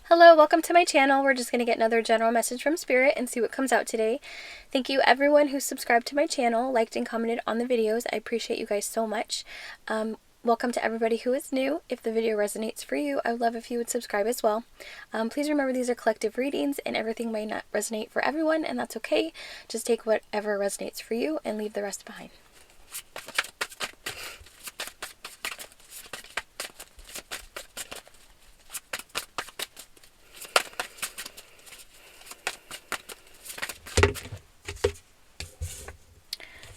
Hello, welcome to my channel. We're just going to get another general message from Spirit and see what comes out today. Thank you everyone who subscribed to my channel, liked and commented on the videos. I appreciate you guys so much. Welcome to everybody who is new. If the video resonates for you, I would love if you would subscribe as well. Please remember these are collective readings and everything may not resonate for everyone, and that's okay. Just take whatever resonates for you and leave the rest behind.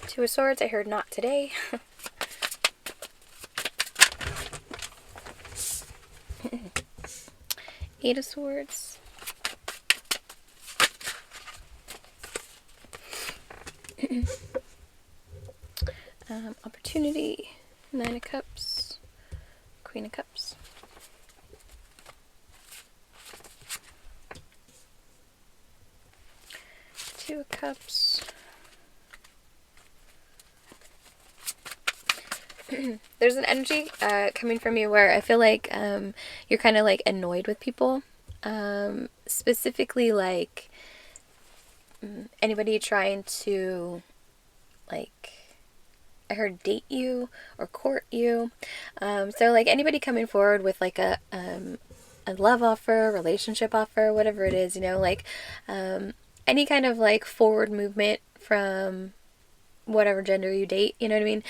Two of Swords, I heard not today. Eight of Swords. Opportunity. Nine of Cups. Queen of Cups. Two of Cups. There's an energy coming from you where I feel like you're kind of like annoyed with people. Specifically like anybody trying to, like, I heard date you or court you. So like anybody coming forward with like a love offer, relationship offer, whatever it is, you know, like any kind of like forward movement from whatever gender you date, you know what I mean?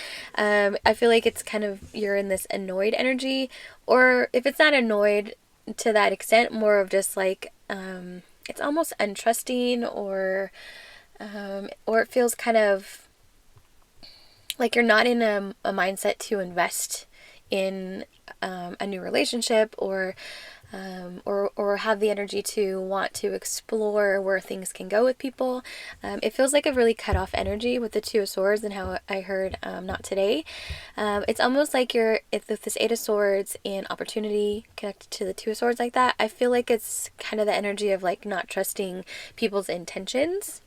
I feel like it's kind of, you're in this annoyed energy, or if it's not annoyed to that extent, more of just like, it's almost untrusting, or it feels kind of like you're not in a mindset to invest in a new relationship, or have the energy to want to explore where things can go with people. It feels like a really cut off energy with the Two of Swords and how I heard not today. It's almost like it's with this Eight of Swords and opportunity connected to the Two of Swords like that. I feel like it's kind of the energy of like not trusting people's intentions.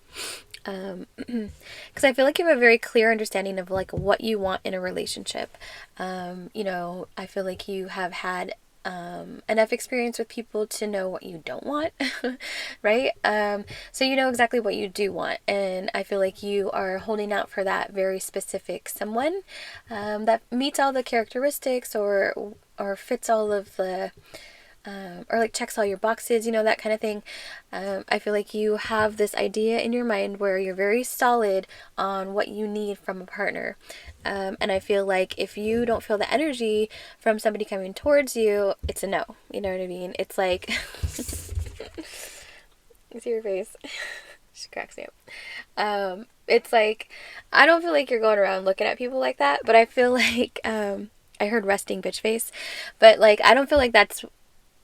Because I feel like you have a very clear understanding of like what you want in a relationship. You know, I feel like you have had enough experience with people to know what you don't want, right? So you know exactly what you do want, and I feel like you are holding out for that very specific someone that meets all the characteristics, or fits all of the or like checks all your boxes, you know, that kind of thing. I feel like you have this idea in your mind where you're very solid on what you need from a partner. And I feel like if you don't feel the energy from somebody coming towards you, it's a no. You know what I mean? It's like, you see your face. She cracks me up. It's like, I don't feel like you're going around looking at people like that, but I feel like, I heard resting bitch face, but like, I don't feel like that's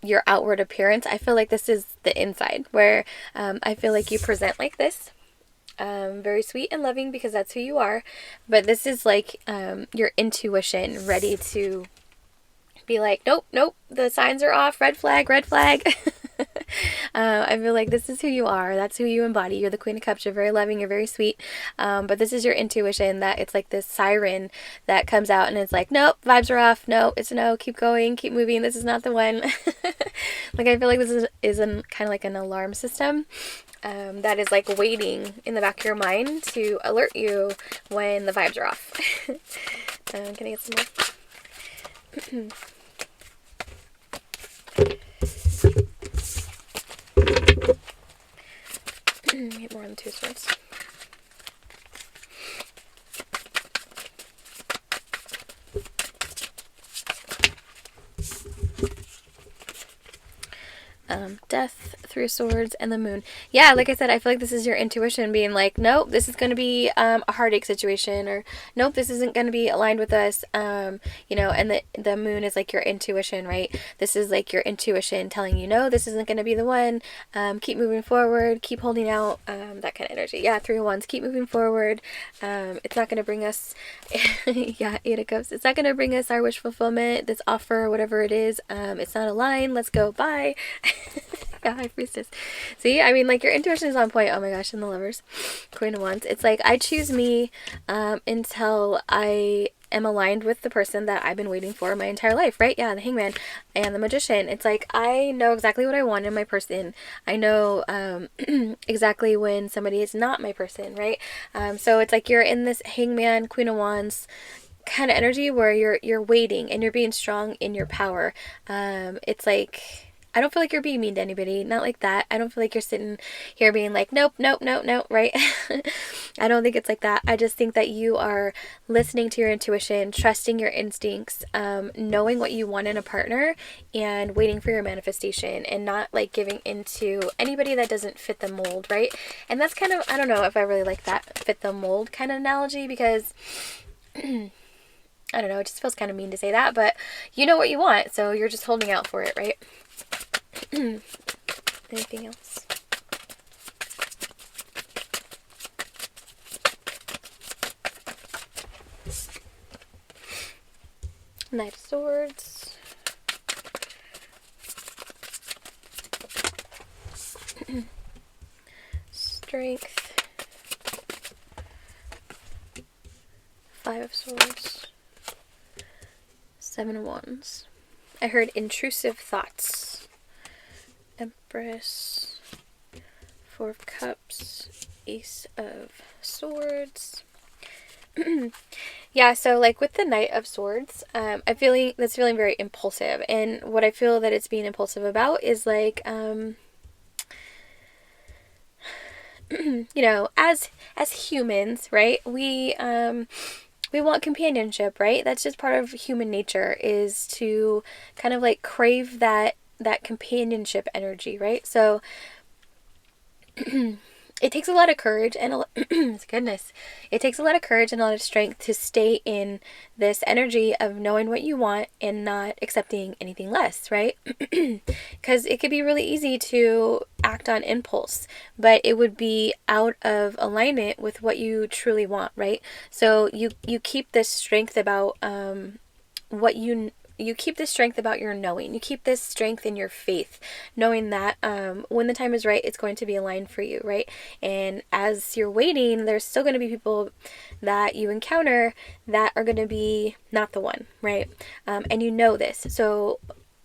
your outward appearance. I feel like this is the inside, where I feel like you present like this, very sweet and loving because that's who you are, but this is like your intuition ready to be like, nope, the signs are off, red flag. I feel like this is who you are. That's who you embody. You're the Queen of Cups. You're very loving. You're very sweet. But this is your intuition, that it's like this siren that comes out and it's like, nope, vibes are off. No, it's a no. Keep going. Keep moving. This is not the one. Like, I feel like this is kind of like an alarm system that is like waiting in the back of your mind to alert you when the vibes are off. Can I get some more? Get more on the Two of Swords. Death, Three of Swords, and the Moon. Yeah, like I said, I feel like this is your intuition being like, nope, this is going to be a heartache situation, or nope, this isn't going to be aligned with us. You know, and the Moon is like your intuition, right? This is like your intuition telling you, no, this isn't going to be the one. Keep moving forward, keep holding out, that kind of energy. Yeah, Three of Wands, keep moving forward. It's not going to bring us, yeah, Eight of Cups. It's not going to bring us our wish fulfillment, this offer, whatever it is. It's not aligned. Let's go. Bye. Yeah, High Priestess. See, I mean, like, your intuition is on point. Oh my gosh, and the Lovers. Queen of Wands. It's like, I choose me until I am aligned with the person that I've been waiting for my entire life, right? Yeah, the Hangman and the Magician. It's like, I know exactly what I want in my person. I know exactly when somebody is not my person, right? So it's like you're in this Hangman, Queen of Wands kind of energy where you're waiting and you're being strong in your power. It's like, I don't feel like you're being mean to anybody. Not like that. I don't feel like you're sitting here being like, nope, nope, nope, nope, right? I don't think it's like that. I just think that you are listening to your intuition, trusting your instincts, knowing what you want in a partner, and waiting for your manifestation, and not like giving into anybody that doesn't fit the mold, right? And that's kind of, I don't know if I really like that fit the mold kind of analogy, because I don't know, it just feels kind of mean to say that, but you know what you want, so you're just holding out for it, right? Anything else? Knight of Swords. Strength. Five of Swords. Seven of Wands. I heard intrusive thoughts. Empress. Four of Cups. Ace of Swords. Yeah, so like with the Knight of Swords, I'm feeling very impulsive, and what I feel that it's being impulsive about is like, you know, as humans, right? We want companionship, right? That's just part of human nature, is to kind of like crave that companionship energy, right? So it takes a lot of courage and goodness, it takes a lot of courage and a lot of strength to stay in this energy of knowing what you want and not accepting anything less, right? Because it could be really easy to act on impulse, but it would be out of alignment with what you truly want, right? So you keep this strength about what you keep this strength about your knowing. You keep this strength in your faith, knowing that when the time is right, it's going to be aligned for you, right? And as you're waiting, there's still going to be people that you encounter that are going to be not the one, right? And you know this. So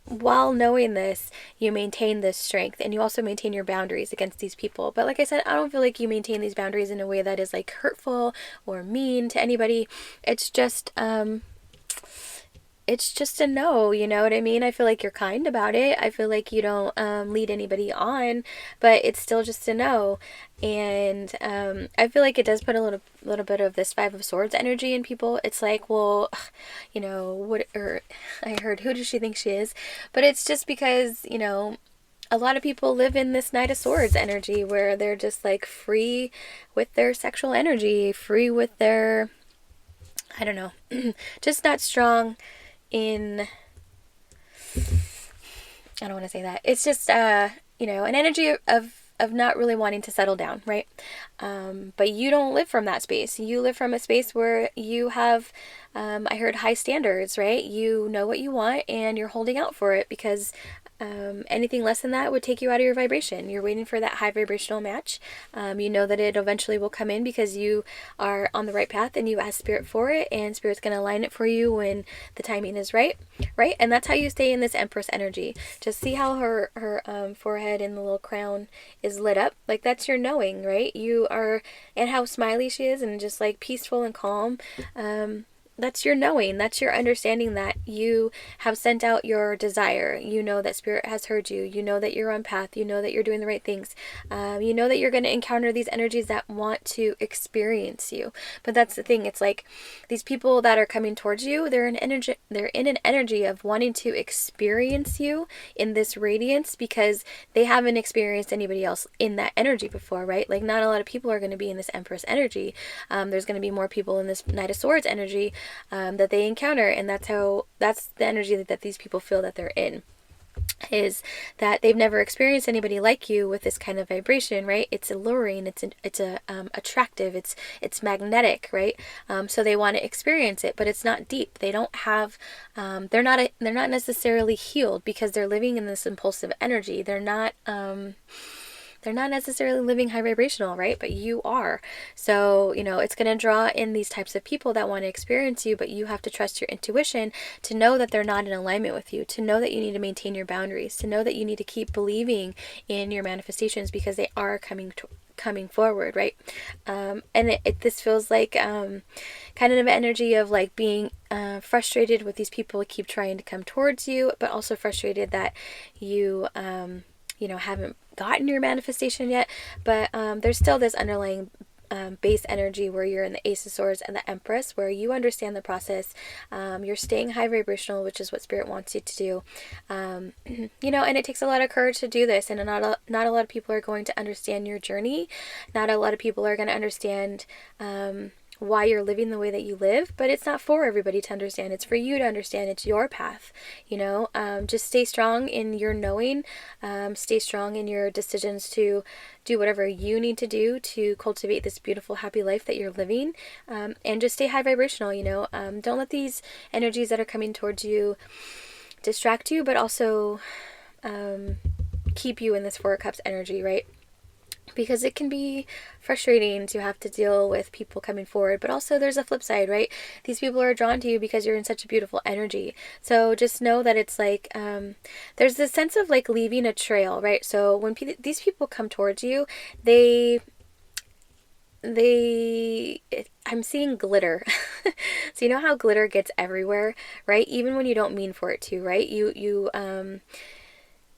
while knowing this, you maintain this strength, and you also maintain your boundaries against these people. But like I said, I don't feel like you maintain these boundaries in a way that is like hurtful or mean to anybody. It's just a no, you know what I mean? I feel like you're kind about it. I feel like you don't lead anybody on, but it's still just a no. And I feel like it does put a little bit of this Five of Swords energy in people. It's like, well, you know, what? Or I heard, who does she think she is? But it's just because, you know, a lot of people live in this Knight of Swords energy where they're just like free with their sexual energy, free with their, I don't know, just not strong in, I don't want to say that. It's just, you know, an energy of not really wanting to settle down, right? But you don't live from that space. You live from a space where you have, I heard, high standards, right? You know what you want and you're holding out for it, because anything less than that would take you out of your vibration. You're waiting for that high vibrational match. You know that it eventually will come in because you are on the right path and you ask Spirit for it, and Spirit's going to align it for you when the timing is right? And that's how you stay in this Empress energy. Just see how her forehead and the little crown is lit up. Like, that's your knowing, right? You are, and how smiley she is and just like peaceful and calm. That's your knowing. That's your understanding that you have sent out your desire. You know that Spirit has heard you. You know that you're on path. You know that you're doing the right things. You know that you're going to encounter these energies that want to experience you. But that's the thing. It's like these people that are coming towards you, they're in an energy of wanting to experience you in this radiance, because they haven't experienced anybody else in that energy before, right? Like, not a lot of people are going to be in this Empress energy. There's going to be more people in this Knight of Swords energy that they encounter, and that's the energy that these people feel that they're in, is that they've never experienced anybody like you with this kind of vibration, right? It's alluring, it's attractive, it's magnetic, right? So they want to experience it, but it's not deep. They don't have, they're not necessarily healed because they're living in this impulsive energy. They're they're not necessarily living high vibrational, right? But you are. So, you know, it's going to draw in these types of people that want to experience you, but you have to trust your intuition to know that they're not in alignment with you, to know that you need to maintain your boundaries, to know that you need to keep believing in your manifestations, because they are coming forward, right? And this feels like kind of an energy of like being frustrated with these people who keep trying to come towards you, but also frustrated that you you know, haven't gotten your manifestation yet. But there's still this underlying base energy where you're in the Ace of Swords and the Empress, where you understand the process. You're staying high vibrational, which is what Spirit wants you to do. You know, and it takes a lot of courage to do this, and not a lot of people are going to understand your journey. Not a lot of people are going to understand why you're living the way that you live, but it's not for everybody to understand. It's for you to understand. It's your path, you know. Just stay strong in your knowing, stay strong in your decisions to do whatever you need to do to cultivate this beautiful, happy life that you're living, and just stay high vibrational, you know. Don't let these energies that are coming towards you distract you, but also keep you in this Four of Cups energy, right? Because it can be frustrating to have to deal with people coming forward, but also there's a flip side, right? These people are drawn to you because you're in such a beautiful energy. So just know that it's like there's this sense of like leaving a trail, right? So when these people come towards you, I'm seeing glitter. So you know how glitter gets everywhere, right? Even when you don't mean for it to, right?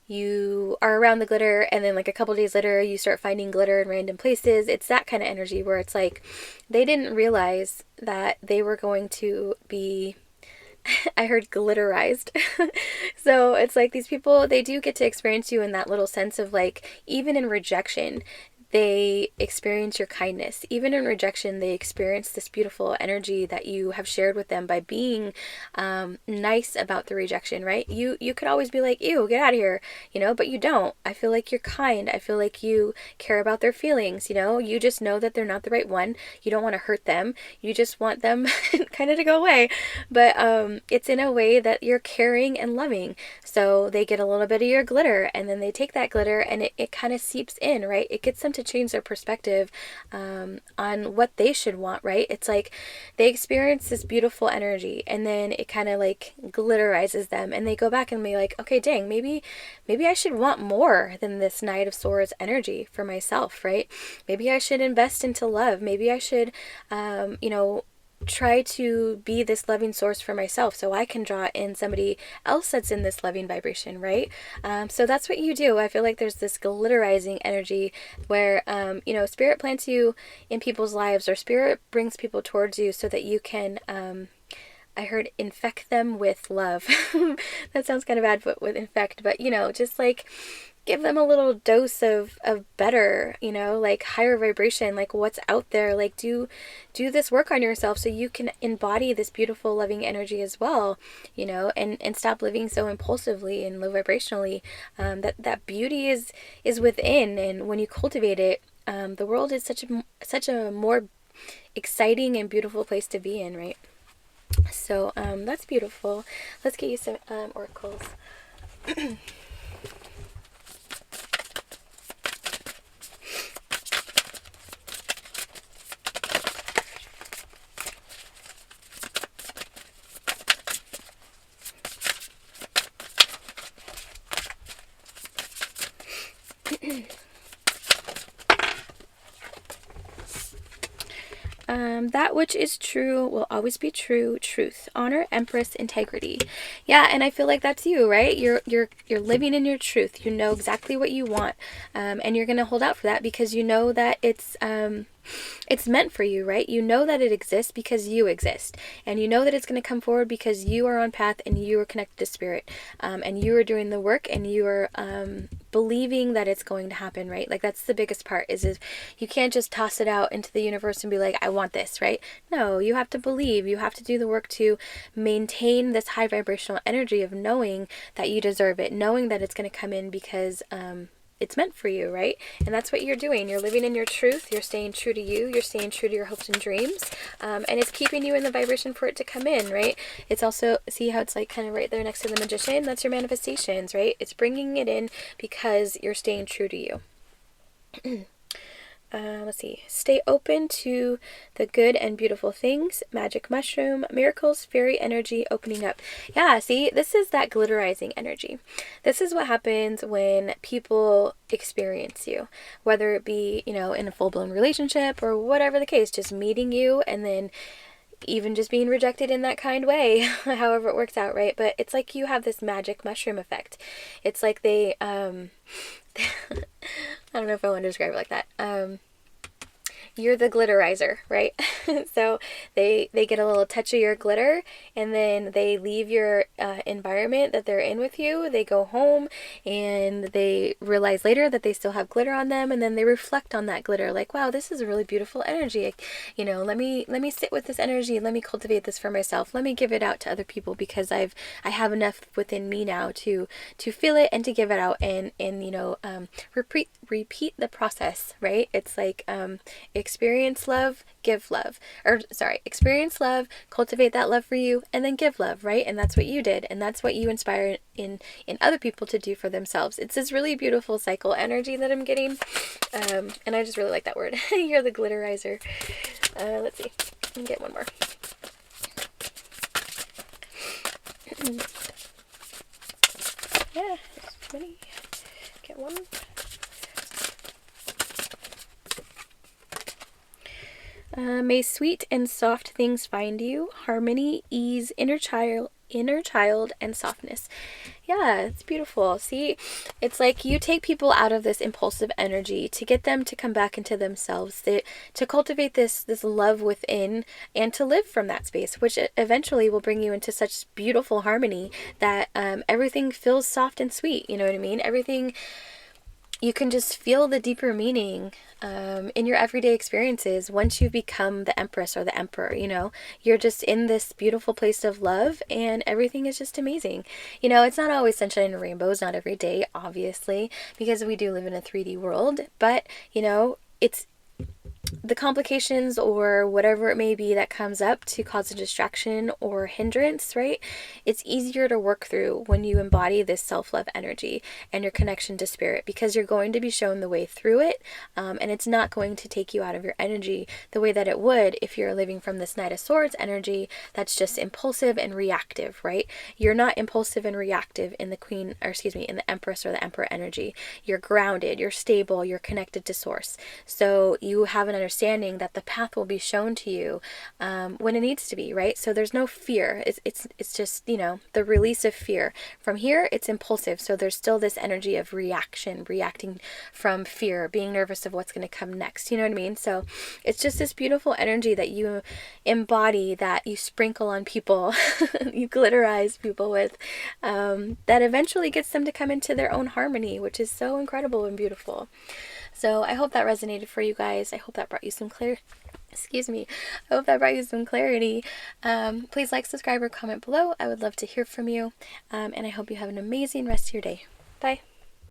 You are around the glitter, and then like a couple days later you start finding glitter in random places. It's that kind of energy where it's like they didn't realize that they were going to be I heard glitterized. So it's like these people, they do get to experience you in that little sense of like, even in rejection, they experience your kindness. Even in rejection, they experience this beautiful energy that you have shared with them by being nice about the rejection, right? You could always be like, ew, get out of here, you know, but you don't. I feel like you're kind. I feel like you care about their feelings, you know? You just know that they're not the right one. You don't want to hurt them. You just want them kind of to go away. But it's in a way that you're caring and loving. So they get a little bit of your glitter, and then they take that glitter and it kind of seeps in, right? It gets them to change their perspective on what they should want, right? It's like they experience this beautiful energy, and then it kind of like glitterizes them, and they go back and be like, okay, dang, maybe I should want more than this Knight of Swords energy for myself, right? Maybe I should invest into love. Maybe I should you know, try to be this loving source for myself so I can draw in somebody else that's in this loving vibration, right? So that's what you do. I feel like there's this glitterizing energy where, you know, Spirit plants you in people's lives, or Spirit brings people towards you so that you can, I heard infect them with love. That sounds kind of bad, but with infect, but you know, just like give them a little dose of better, you know, like higher vibration, like what's out there. Like do this work on yourself so you can embody this beautiful loving energy as well, you know, and stop living so impulsively and low vibrationally. That beauty is within, and when you cultivate it, the world is such a more exciting and beautiful place to be in, right? So that's beautiful. Let's get you some oracles. That which is true will always be true. Truth, honor, Empress, integrity. Yeah, and I feel like that's you, right? You're living in your truth. You know exactly what you want, and you're gonna hold out for that because you know that it's meant for you, right? You know that it exists because you exist, and you know that it's going to come forward because you are on path and you are connected to Spirit, and you are doing the work, and you are believing that it's going to happen, right? Like that's the biggest part is you can't just toss it out into the universe and be like, I want this, right? No, you have to believe. You have to do the work to maintain this high vibrational energy of knowing that you deserve it, knowing that it's going to come in because it's meant for you, right? And that's what you're doing. You're living in your truth. You're staying true to you. You're staying true to your hopes and dreams. And it's keeping you in the vibration for it to come in, right? It's also, see how it's like kind of right there next to the Magician? That's your manifestations, right? It's bringing it in because you're staying true to you. Let's see. Stay open to the good and beautiful things. Magic mushroom, miracles, fairy energy opening up. Yeah, see, this is that glitterizing energy. This is what happens when people experience you, whether it be, you know, in a full-blown relationship or whatever the case, just meeting you and then even just being rejected in that kind way, however it works out, right? But it's like you have this magic mushroom effect. It's like they, I don't know if I want to describe it like that. You're the glitterizer, right? So they get a little touch of your glitter, and then they leave your environment that they're in with you. They go home and they realize later that they still have glitter on them, and then they reflect on that glitter like, wow, this is a really beautiful energy. You know, let me sit with this energy. Let me cultivate this for myself. Let me give it out to other people, because I have enough within me now to feel it and to give it out, and you know, repeat the process, right? It's like experience love, give love. Or sorry, experience love, cultivate that love for you, and then give love, right? And that's what you did, and that's what you inspire in other people to do for themselves. It's this really beautiful cycle energy that I'm getting, and I just really like that word. You're the glitterizer. Let's see, let me get one more. Yeah, there's too many. Get one. May sweet and soft things find you, harmony, ease, inner child, and softness. Yeah, it's beautiful. See, it's like you take people out of this impulsive energy to get them to come back into themselves, to cultivate this love within, and to live from that space, which eventually will bring you into such beautiful harmony that everything feels soft and sweet. You know what I mean? Everything, you can just feel the deeper meaning in your everyday experiences once you become the empress or the emperor. You know, you're just in this beautiful place of love, and everything is just amazing. You know, it's not always sunshine and rainbows, not every day, obviously, because we do live in a 3D world, but you know, it's the complications or whatever it may be that comes up to cause a distraction or hindrance, right? It's easier to work through when you embody this self-love energy and your connection to spirit, because you're going to be shown the way through it, and it's not going to take you out of your energy the way that it would if you're living from this Knight of Swords energy that's just impulsive and reactive, right? You're not impulsive and reactive in the in the Empress or the Emperor energy. You're grounded, you're stable, you're connected to source. So you have an understanding that the path will be shown to you when it needs to be, right? So there's no fear. It's just, you know, the release of fear. From here, it's impulsive. So there's still this energy of reacting from fear, being nervous of what's going to come next. You know what I mean? So it's just this beautiful energy that you embody, that you sprinkle on people, you glitterize people with, that eventually gets them to come into their own harmony, which is so incredible and beautiful. So I hope that resonated for you guys. I hope that brought you some Excuse me. I hope that brought you some clarity. Please like, subscribe, or comment below. I would love to hear from you. And I hope you have an amazing rest of your day. Bye.